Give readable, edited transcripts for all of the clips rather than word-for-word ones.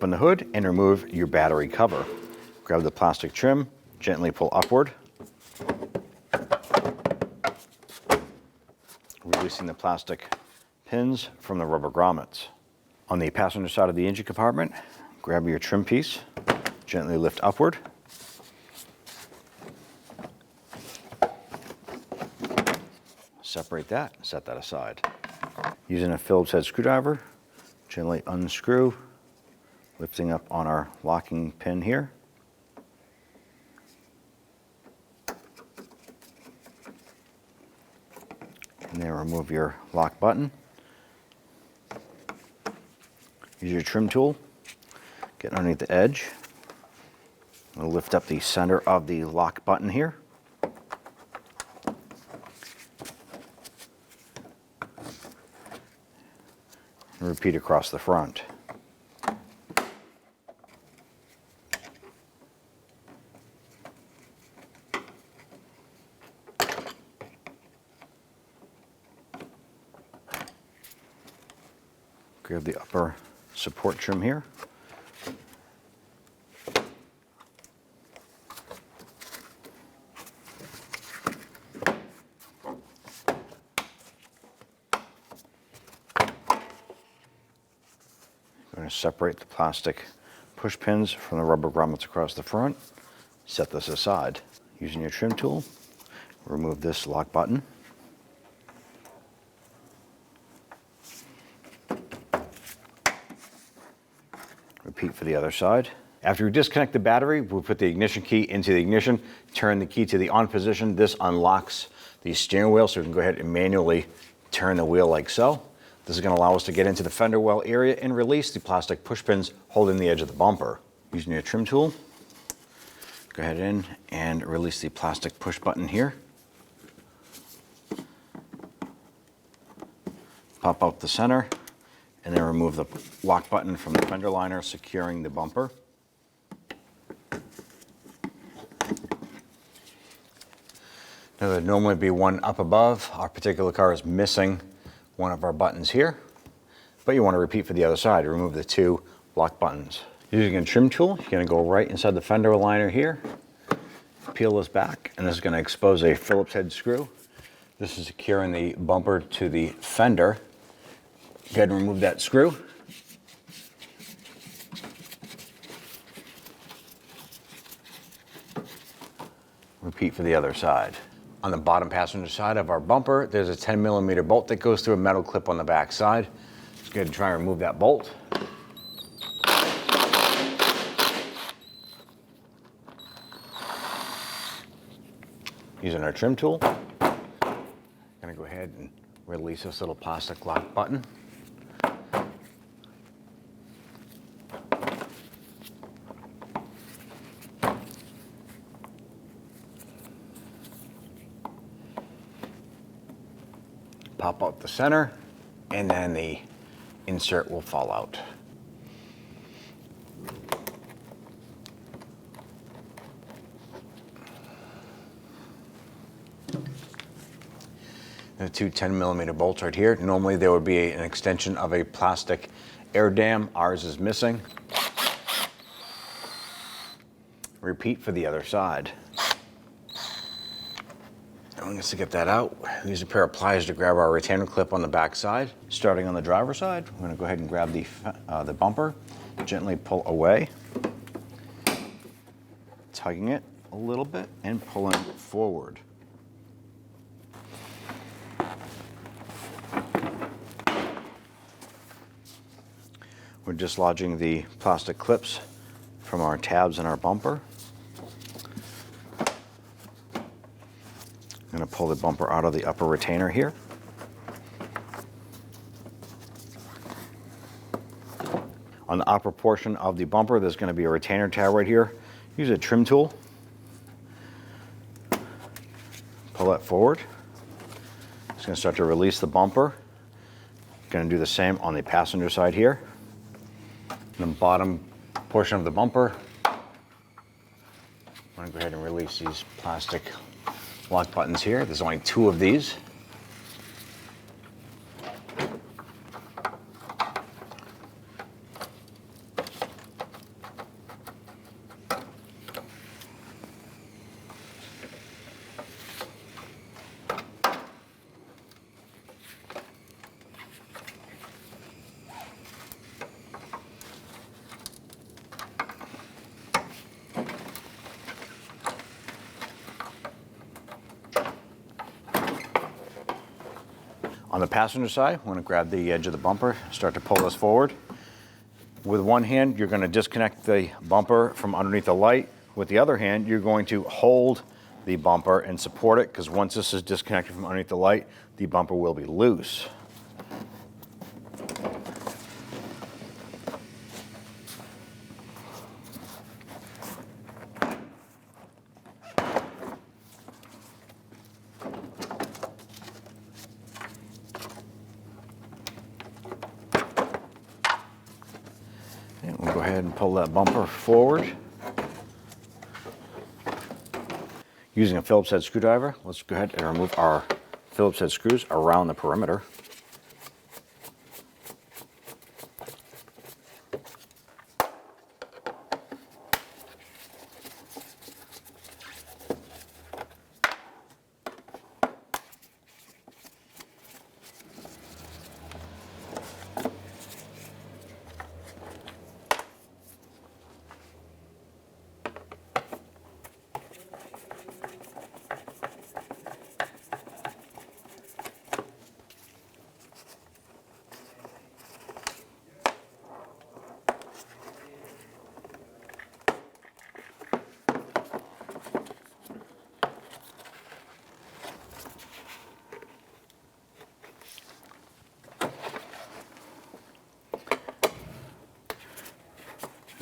open the hood and remove your battery cover. Grab the plastic trim, gently pull upward, releasing the plastic pins from the rubber grommets. On the passenger side of the engine compartment, grab your trim piece, gently lift upward, separate that, set that aside. Using a Phillips head screwdriver, gently unscrew, lifting up on our locking pin here. And then remove your lock button. Use your trim tool, get underneath the edge. We'll lift up the center of the lock button here. And repeat across the front. Grab the upper support trim here. I'm going to separate the plastic push pins from the rubber grommets across the front. Set this aside. Using your trim tool, remove this lock button. Repeat for the other side. After we disconnect the battery, we'll put the ignition key into the ignition, turn the key to the on position. This unlocks the steering wheel, so we can go ahead and manually turn the wheel like so. This is going to allow us to get into the fender well area and release the plastic push pins holding the edge of the bumper. Using your trim tool, go ahead in and release the plastic push button here. Pop out the center, and then remove the lock button from the fender liner, securing the bumper. Now, there'd normally be one up above. Our particular car is missing one of our buttons here, but you want to repeat for the other side. Remove the two lock buttons. Using a trim tool, you're going to go right inside the fender liner here, peel this back, and this is going to expose a Phillips head screw. This is securing the bumper to the fender. Go ahead and remove that screw. Repeat for the other side. On the bottom passenger side of our bumper, there's a 10mm bolt that goes through a metal clip on the back side. Let's go ahead and try and remove that bolt. Using our trim tool, I'm going to go ahead and release this little plastic lock button. Pop out the center, and then the insert will fall out. The two 10mm bolts right here. Normally there would be an extension of a plastic air dam. Ours is missing. Repeat for the other side. I'm going to get that out. Use a pair of pliers to grab our retainer clip on the back side. Starting on the driver's side, we're going to go ahead and grab the bumper, gently pull away, tugging it a little bit and pulling forward. We're dislodging the plastic clips from our tabs in our bumper. I'm going to pull the bumper out of the upper retainer here. On the upper portion of the bumper, there's going to be a retainer tab right here. Use a trim tool. Pull that forward. It's going to start to release the bumper. Going to do the same on the passenger side here. The bottom portion of the bumper. I'm going to go ahead and release these plastic lock buttons here. There's only two of these. On the passenger side, I want to grab the edge of the bumper, start to pull this forward. With one hand, you're going to disconnect the bumper from underneath the light. With the other hand, you're going to hold the bumper and support it, because once this is disconnected from underneath the light, the bumper will be loose. And we'll go ahead and pull that bumper forward. Using a Phillips head screwdriver, let's go ahead and remove our Phillips head screws around the perimeter.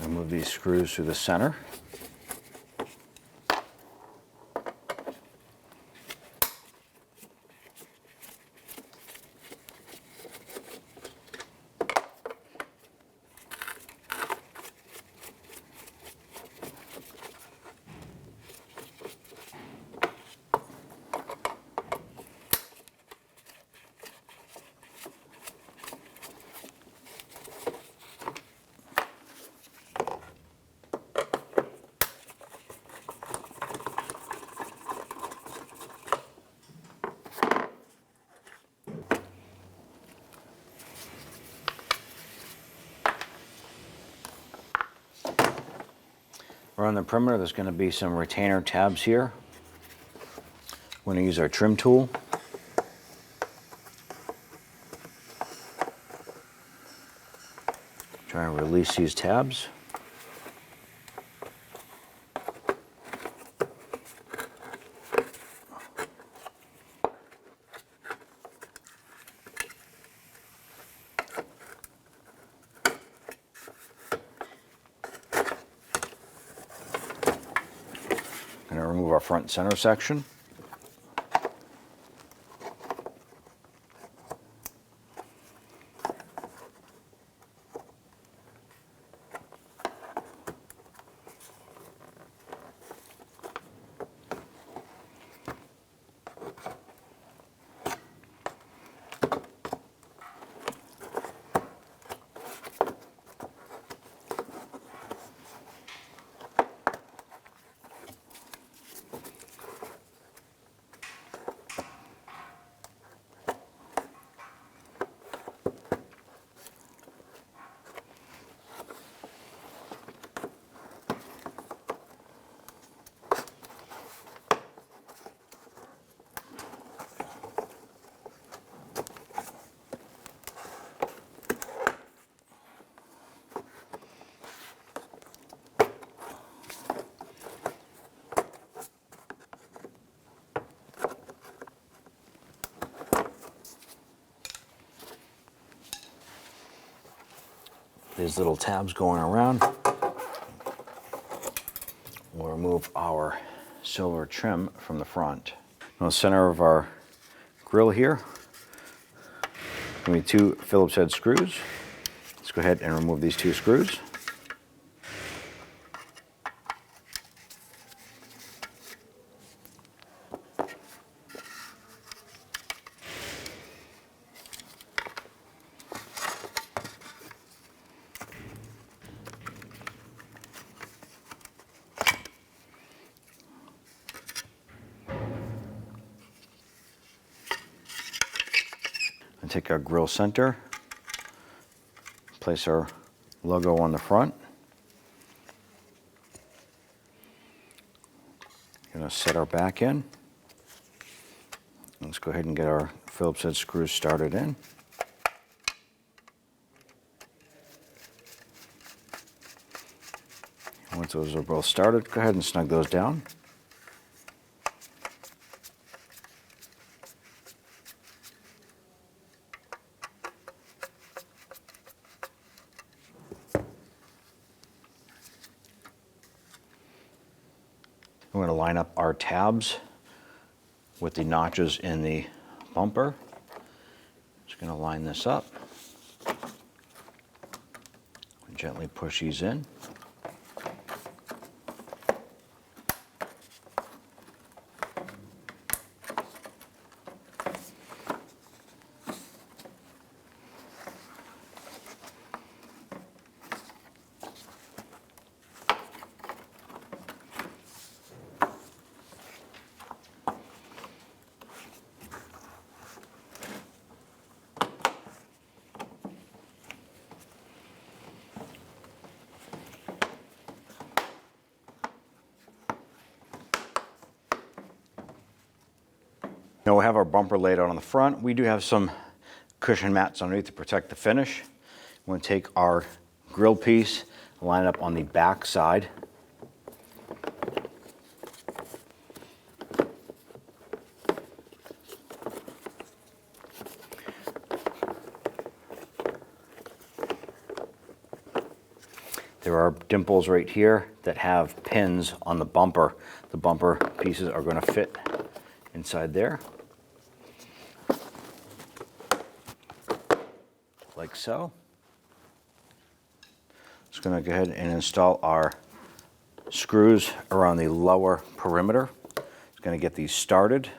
Move these screws through the center. Around the perimeter, there's going to be some retainer tabs here. We're going to use our trim tool. Try and release these tabs. Going to remove our front center section. These little tabs going around. We'll remove our silver trim from the front. Now the center of our grill here, going to be 2 Phillips head screws. Let's go ahead and remove these 2 screws. And take our grill center, place our logo on the front. Going to set our back in. And Let's go ahead and get our Phillips head screws started in. Once those are both started, go ahead and snug those down. We're going to line up our tabs with the notches in the bumper. Just going to line this up. Gently push these in. Now we have our bumper laid out on the front. We do have some cushion mats underneath to protect the finish. We're going to take our grill piece, line it up on the back side. There are dimples right here that have pins on the bumper. The bumper pieces are going to fit inside there, like so. Just going to go ahead and install our screws around the lower perimeter. Just going to get these started.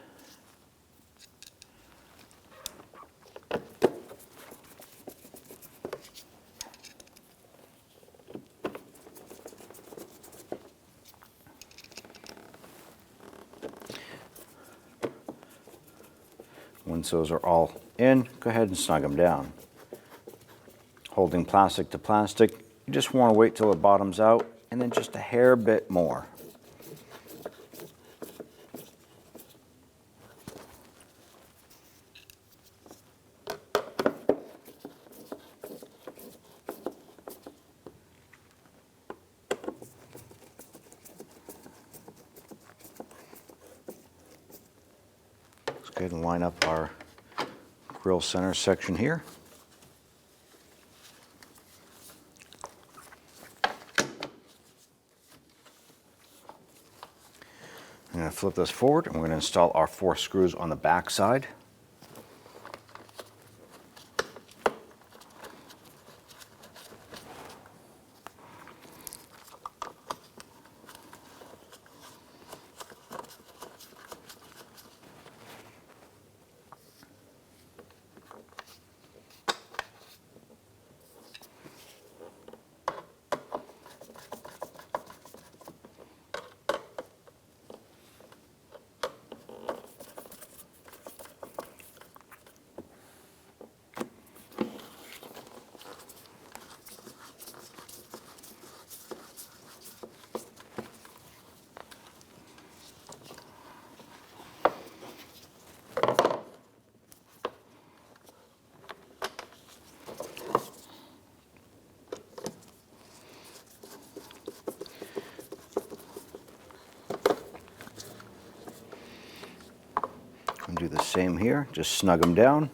Once those are all in, go ahead and snug them down. Holding plastic to plastic, you just want to wait till it bottoms out and then just a hair bit more. Let's go ahead and line up our grill center section here. I'm going to flip this forward and we're going to install our 4 screws on the back side. And do the same here, just snug them down.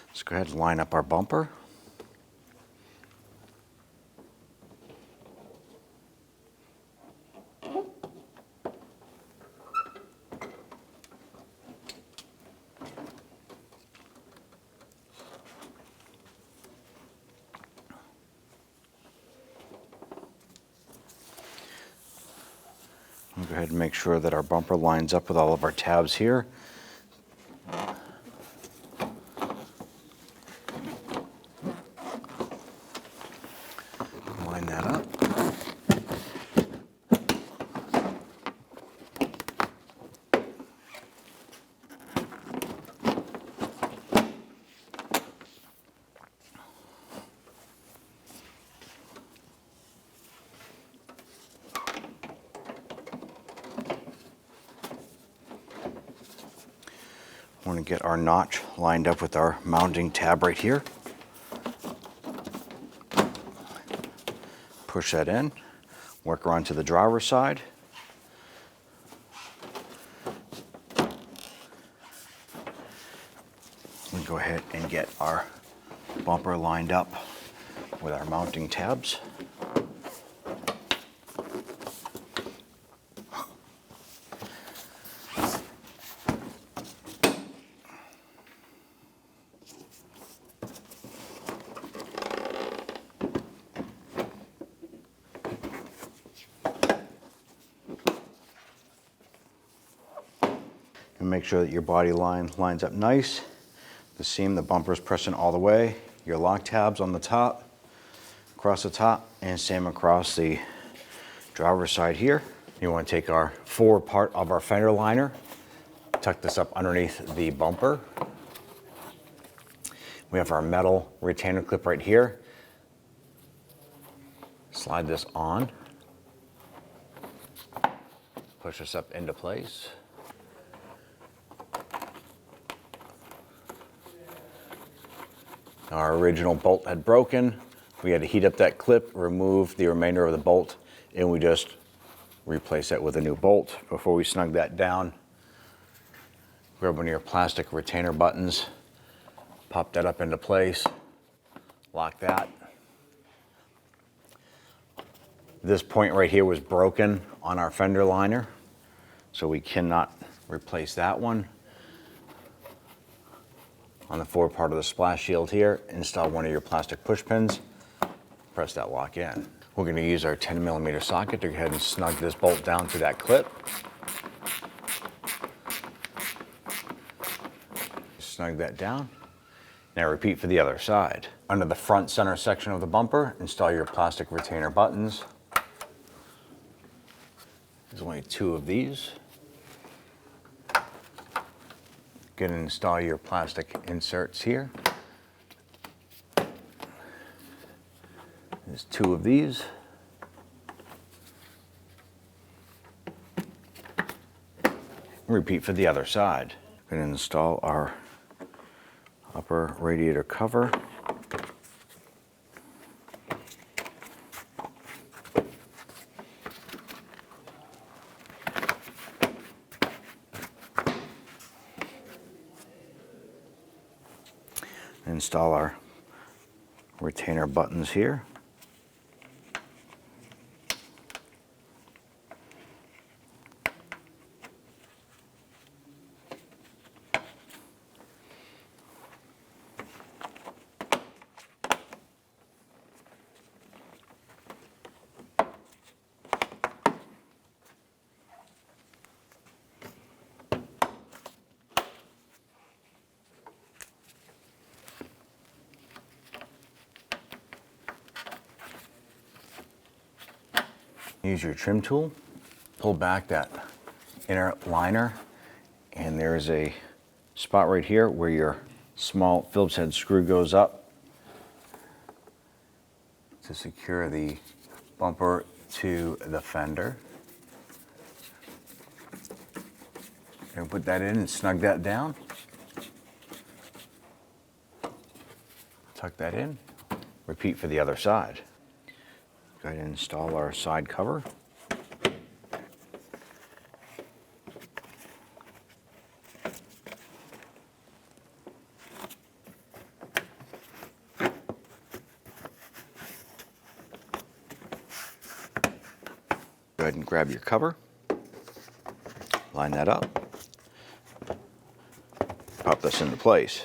Let's go ahead and line up our bumper. We'll go ahead and make sure that our bumper lines up with all of our tabs here. Line that up. want to get our notch lined up with our mounting tab right here. Push that in, work around to the driver's side. We go ahead and get our bumper lined up with our mounting tabs. And make sure that your body line lines up nice. The seam, the bumper is pressing all the way. Your lock tabs on the top, across the top, and same across the driver's side here. You want to take our forward part of our fender liner, tuck this up underneath the bumper. We have our metal retainer clip right here. Slide this on. Push this up into place. Our original bolt had broken. We had to heat up that clip, remove the remainder of the bolt, and we just replace that with a new bolt. Before we snug that down, grab one of your plastic retainer buttons, pop that up into place, lock that. This point right here was broken on our fender liner, so we cannot replace that one. On the forward part of the splash shield here, install one of your plastic push pins, press that lock in. We're going to use our 10mm socket to go ahead and snug this bolt down to that clip. Snug that down. Now repeat for the other side. Under the front center section of the bumper, install your plastic retainer buttons. There's only 2 of these. Go ahead and install your plastic inserts here. There's 2 of these. Repeat for the other side. We're going to install our upper radiator cover. Install our retainer buttons here. Use your trim tool, pull back that inner liner, and there's a spot right here where your small Phillips head screw goes up to secure the bumper to the fender. And put that in and snug that down. Tuck that in. Repeat for the other side. Go ahead and install our side cover. Go ahead and grab your cover, line that up, pop this into place.